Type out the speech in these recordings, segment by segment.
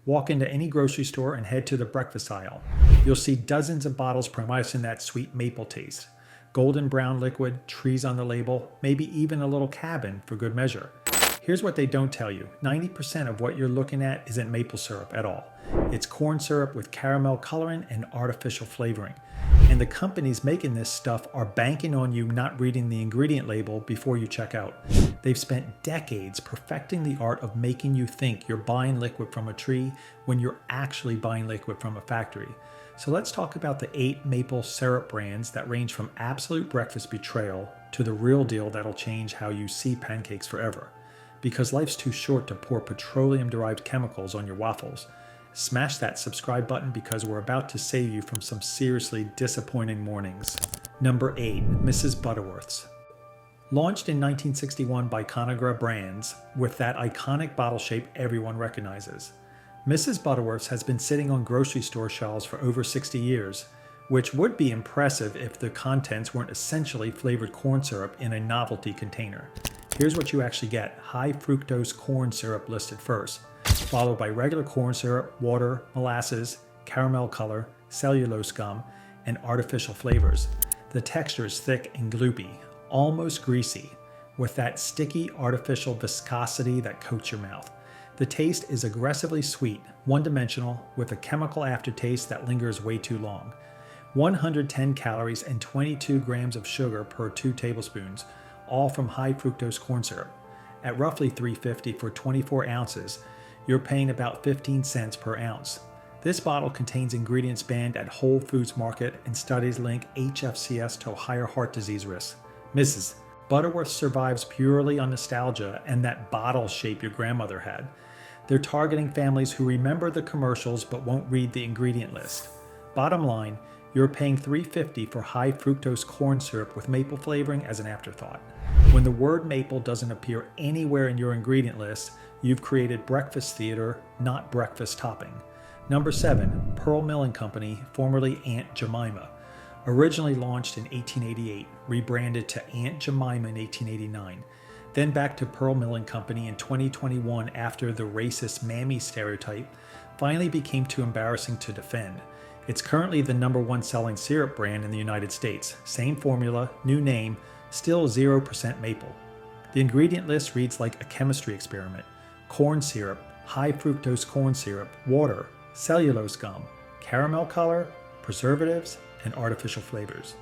Walk into any grocery store and head to the breakfast aisle. You'll see dozens of bottles promising that sweet maple taste. Golden brown liquid, trees on the label, maybe even a little cabin for good measure. Here's what they don't tell you. 90% of what you're looking at isn't maple syrup at all. It's corn syrup with caramel coloring and artificial flavoring. And the companies making this stuff are banking on you not reading the ingredient label before you check out. They've spent decades perfecting the art of making you think you're buying liquid from a tree when you're actually buying liquid from a factory. So let's talk about the 8 maple syrup brands that range from absolute breakfast betrayal to the real deal that'll change how you see pancakes forever. Because life's too short to pour petroleum-derived chemicals on your waffles. Smash that subscribe button because we're about to save you from some seriously disappointing mornings. Number 8, Mrs. Butterworth's. Launched in 1961 by Conagra Brands with that iconic bottle shape everyone recognizes. Mrs. Butterworth's has been sitting on grocery store shelves for over 60 years, which would be impressive if the contents weren't essentially flavored corn syrup in a novelty container. Here's what you actually get. High fructose corn syrup listed first, followed by regular corn syrup, water, molasses, caramel color, cellulose gum, and artificial flavors. The texture is thick and gloopy, almost greasy, with that sticky artificial viscosity that coats your mouth. The taste is aggressively sweet, one-dimensional, with a chemical aftertaste that lingers way too long. 110 calories and 22 grams of sugar per 2 tablespoons, all from high fructose corn syrup. At roughly $3.50 for 24 ounces, you're paying about 15 cents per ounce. This bottle contains ingredients banned at Whole Foods Market, and studies link HFCS to higher heart disease risks. Mrs. Butterworth survives purely on nostalgia and that bottle shape your grandmother had. They're targeting families who remember the commercials but won't read the ingredient list. Bottom line, you're paying $3.50 for high fructose corn syrup with maple flavoring as an afterthought. When the word maple doesn't appear anywhere in your ingredient list, you've created breakfast theater, not breakfast topping. Number 7, Pearl Milling Company, formerly Aunt Jemima. Originally launched in 1888, rebranded to Aunt Jemima in 1889, then back to Pearl Milling Company in 2021 after the racist mammy stereotype finally became too embarrassing to defend. It's currently the #1 selling syrup brand in the United States. Same formula, new name, still 0% maple. The ingredient list reads like a chemistry experiment. Corn syrup, high fructose corn syrup, water, cellulose gum, caramel color, preservatives, and artificial flavors.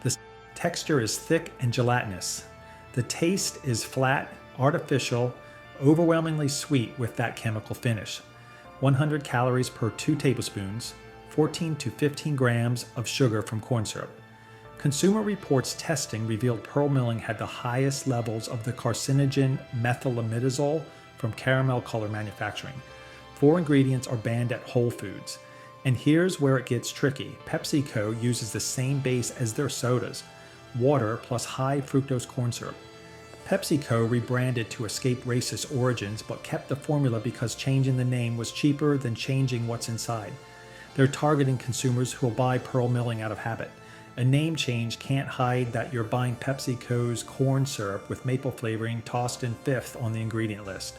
The texture is thick and gelatinous. The taste is flat, artificial, overwhelmingly sweet with that chemical finish. 100 calories per 2 tablespoons, 14 to 15 grams of sugar from corn syrup. Consumer Reports testing revealed Pearl Milling had the highest levels of the carcinogen methylamidazole from caramel color manufacturing. 4 ingredients are banned at Whole Foods. And here's where it gets tricky. PepsiCo uses the same base as their sodas, water plus high fructose corn syrup. PepsiCo rebranded to escape racist origins but kept the formula because changing the name was cheaper than changing what's inside. They're targeting consumers who will buy Pearl Milling out of habit. A name change can't hide that you're buying PepsiCo's corn syrup with maple flavoring tossed in 5th on the ingredient list.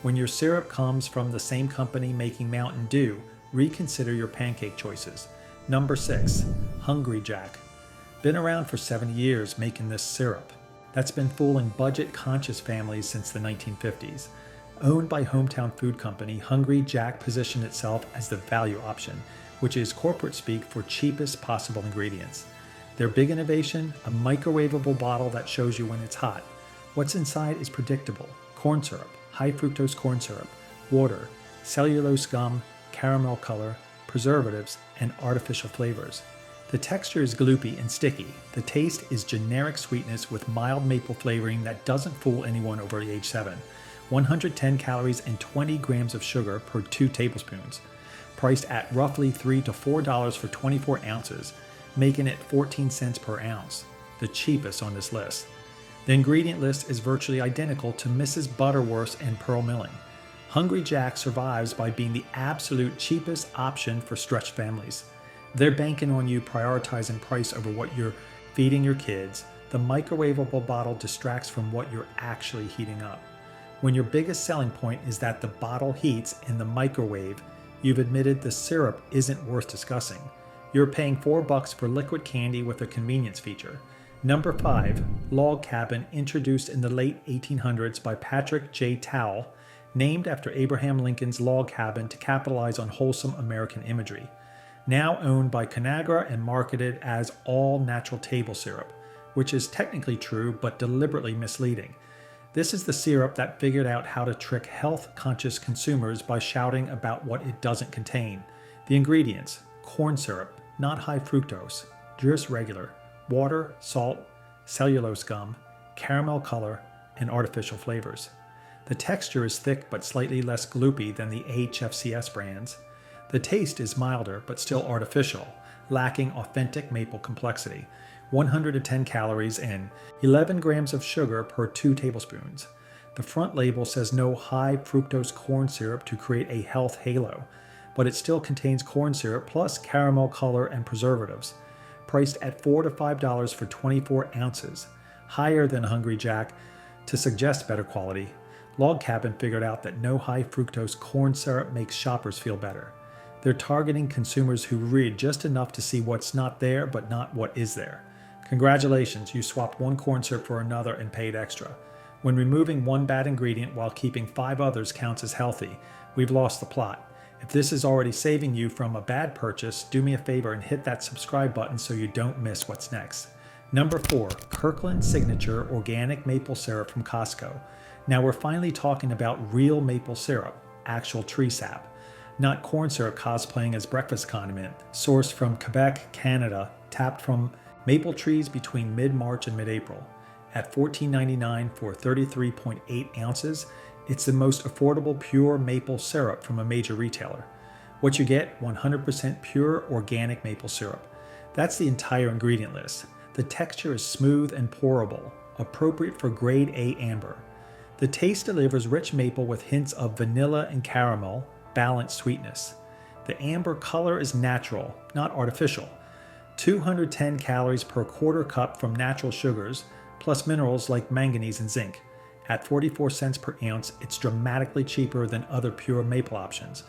When your syrup comes from the same company making Mountain Dew, reconsider your pancake choices. Number 6, Hungry Jack. Been around for 70 years making this syrup. That's been fooling budget-conscious families since the 1950s. Owned by Hometown Food Company, Hungry Jack positioned itself as the value option, which is corporate speak for cheapest possible ingredients. Their big innovation, a microwavable bottle that shows you when it's hot. What's inside is predictable. Corn syrup, high fructose corn syrup, water, cellulose gum, caramel color, preservatives, and artificial flavors. The texture is gloopy and sticky. The taste is generic sweetness with mild maple flavoring that doesn't fool anyone over age 7. 110 calories and 20 grams of sugar per 2 tablespoons. Priced at roughly $3 to $4 for 24 ounces, making it 14 cents per ounce, the cheapest on this list. The ingredient list is virtually identical to Mrs. Butterworth's and Pearl Milling. Hungry Jack survives by being the absolute cheapest option for stretched families. They're banking on you prioritizing price over what you're feeding your kids. The microwavable bottle distracts from what you're actually heating up. When your biggest selling point is that the bottle heats in the microwave, you've admitted the syrup isn't worth discussing. You're paying $4 for liquid candy with a convenience feature. Number 5, log cabin, introduced in the late 1800s by Patrick J. Towle, named after Abraham Lincoln's log cabin to capitalize on wholesome American imagery. Now owned by Conagra and marketed as all natural table syrup, which is technically true but deliberately misleading. This is the syrup that figured out how to trick health-conscious consumers by shouting about what it doesn't contain. The ingredients: corn syrup, not high fructose, just regular, water, salt, cellulose gum, caramel color, and artificial flavors. The texture is thick but slightly less gloopy than the HFCS brands. The taste is milder but still artificial, lacking authentic maple complexity. 110 calories and 11 grams of sugar per 2 tablespoons. The front label says no high fructose corn syrup to create a health halo, but it still contains corn syrup plus caramel color and preservatives. Priced at $4 to $5 for 24 ounces, higher than Hungry Jack to suggest better quality. Log Cabin figured out that no high fructose corn syrup makes shoppers feel better. They're targeting consumers who read just enough to see what's not there but not what is there. Congratulations, you swapped one corn syrup for another and paid extra. When removing one bad ingredient while keeping 5 others counts as healthy, we've lost the plot. If this is already saving you from a bad purchase, do me a favor and hit that subscribe button so you don't miss what's next. Number 4, Kirkland Signature Organic Maple Syrup from Costco. Now we're finally talking about real maple syrup, actual tree sap, not corn syrup cosplaying as breakfast condiment, sourced from Quebec, Canada, tapped from maple trees between mid-March and mid-April. At $14.99 for 33.8 ounces, it's the most affordable pure maple syrup from a major retailer. What you get: 100% pure organic maple syrup. That's the entire ingredient list. The texture is smooth and pourable, appropriate for grade A amber. The taste delivers rich maple with hints of vanilla and caramel, balanced sweetness. The amber color is natural, not artificial. 210 calories per quarter cup from natural sugars, plus minerals like manganese and zinc. At 44 cents per ounce, it's dramatically cheaper than other pure maple options.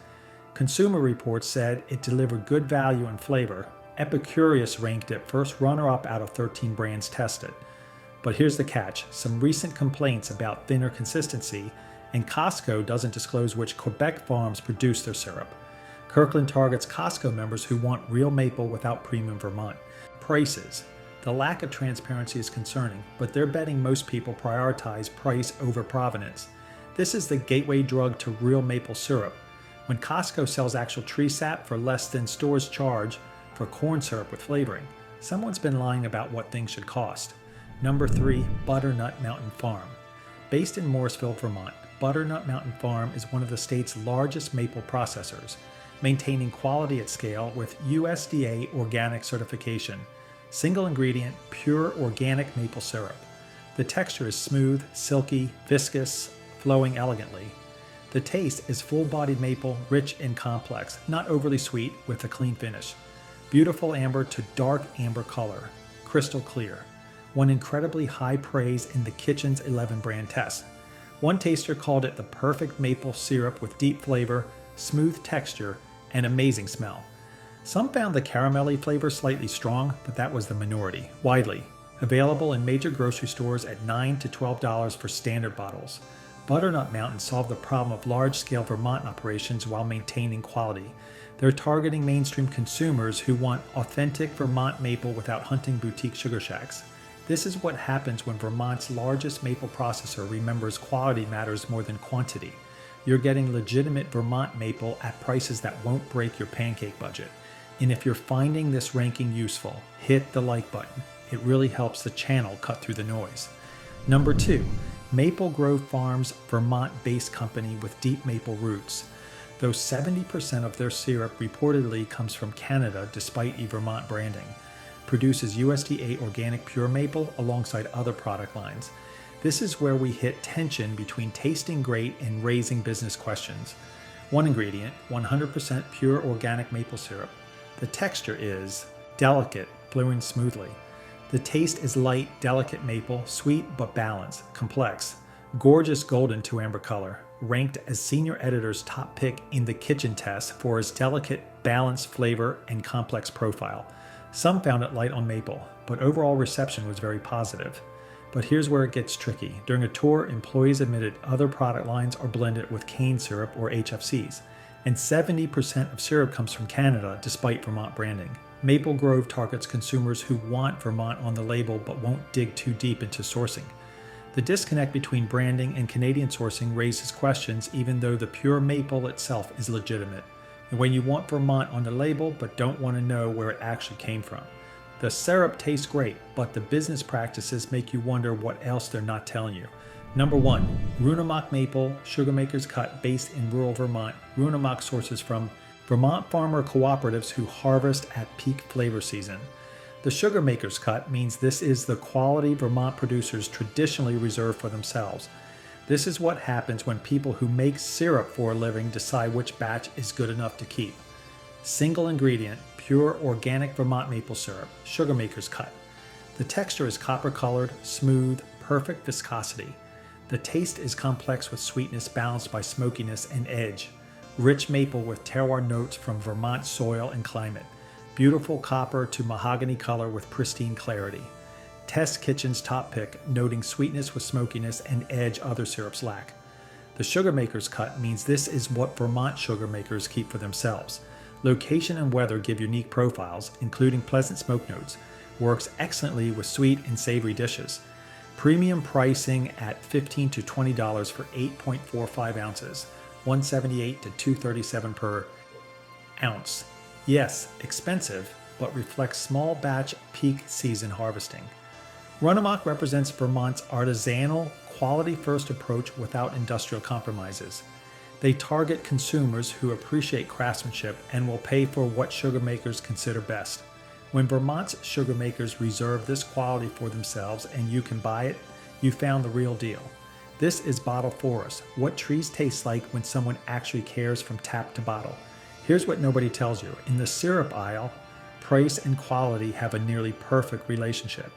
Consumer Reports said it delivered good value and flavor. Epicurious ranked it first runner-up out of 13 brands tested. But here's the catch: some recent complaints about thinner consistency, and Costco doesn't disclose which Quebec farms produce their syrup. Kirkland targets Costco members who want real maple without premium Vermont. Prices. The lack of transparency is concerning, but they're betting most people prioritize price over provenance. This is the gateway drug to real maple syrup. When Costco sells actual tree sap for less than stores charge for corn syrup with flavoring, someone's been lying about what things should cost. Number 3, Butternut Mountain Farm. Based in Morrisville, Vermont, Butternut Mountain Farm is one of the state's largest maple processors, maintaining quality at scale with USDA organic certification. Single ingredient, pure organic maple syrup. The texture is smooth, silky, viscous, flowing elegantly. The taste is full-bodied maple, rich and complex, not overly sweet, with a clean finish. Beautiful amber to dark amber color, crystal clear. Won incredibly high praise in the Kitchen's 11 brand test. One taster called it the perfect maple syrup with deep flavor, smooth texture, and amazing smell. Some found the caramelly flavor slightly strong, but that was the minority. Widely available in major grocery stores at $9 to $12 for standard bottles. Butternut Mountain solved the problem of large-scale Vermont operations while maintaining quality. They're targeting mainstream consumers who want authentic Vermont maple without hunting boutique sugar shacks. This is what happens when Vermont's largest maple processor remembers quality matters more than quantity. You're getting legitimate Vermont maple at prices that won't break your pancake budget. And if you're finding this ranking useful, hit the like button. It really helps the channel cut through the noise. Number 2, Maple Grove Farms, Vermont-based company with deep maple roots. Though 70% of their syrup reportedly comes from Canada despite Vermont branding, produces USDA organic pure maple alongside other product lines. This is where we hit tension between tasting great and raising business questions. One ingredient, 100% pure organic maple syrup. The texture is delicate, flowing smoothly. The taste is light, delicate maple, sweet but balanced, complex. Gorgeous golden to amber color, ranked as senior editor's top pick in the kitchen test for its delicate, balanced flavor and complex profile. Some found it light on maple, but overall reception was very positive. But here's where it gets tricky. During a tour, employees admitted other product lines are blended with cane syrup or HFCs, and 70% of syrup comes from Canada despite Vermont branding. Maple Grove targets consumers who want Vermont on the label but won't dig too deep into sourcing. The disconnect between branding and Canadian sourcing raises questions even though the pure maple itself is legitimate. And when you want Vermont on the label but don't want to know where it actually came from. The syrup tastes great, but the business practices make you wonder what else they're not telling you. Number 1, Runamok maple, Sugarmaker's cut based in rural Vermont. Runamok sources from Vermont farmer cooperatives who harvest at peak flavor season. The Sugarmaker's cut means this is the quality Vermont producers traditionally reserve for themselves. This is what happens when people who make syrup for a living decide which batch is good enough to keep. Single ingredient, pure organic Vermont maple syrup, Sugarmaker's cut. The texture is copper colored, smooth, perfect viscosity. The taste is complex with sweetness balanced by smokiness and edge. Rich maple with terroir notes from Vermont soil and climate. Beautiful copper to mahogany color with pristine clarity. Test Kitchen's top pick, noting sweetness with smokiness and edge other syrups lack. The Sugarmaker's cut means this is what Vermont sugar makers keep for themselves. Location and weather give unique profiles, including pleasant smoke notes. Works excellently with sweet and savory dishes. Premium pricing at $15 to $20 for 8.45 ounces, $178 to $237 per ounce. Yes, expensive, but reflects small batch peak season harvesting. Runamok represents Vermont's artisanal, quality-first approach without industrial compromises. They target consumers who appreciate craftsmanship and will pay for what sugar makers consider best. When Vermont's sugar makers reserve this quality for themselves and you can buy it, you found the real deal. This is Bottle Forest, what trees taste like when someone actually cares from tap to bottle. Here's what nobody tells you. In the syrup aisle, price and quality have a nearly perfect relationship.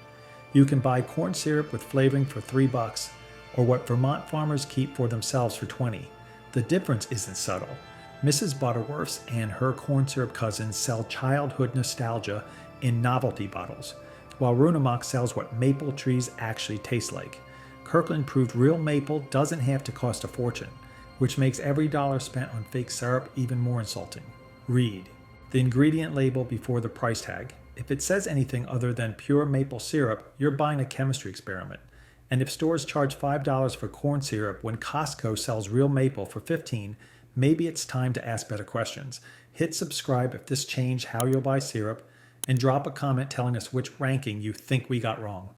You can buy corn syrup with flavoring for $3, or what Vermont farmers keep for themselves for $20. The difference isn't subtle. Mrs. Butterworth's and her corn syrup cousins sell childhood nostalgia in novelty bottles, while Runamok sells what maple trees actually taste like. Kirkland proved real maple doesn't have to cost a fortune, which makes every dollar spent on fake syrup even more insulting. Read the ingredient label before the price tag. If it says anything other than pure maple syrup, you're buying a chemistry experiment. And if stores charge $5 for corn syrup when Costco sells real maple for $15, maybe it's time to ask better questions. Hit subscribe if this changed how you'll buy syrup, and drop a comment telling us which ranking you think we got wrong.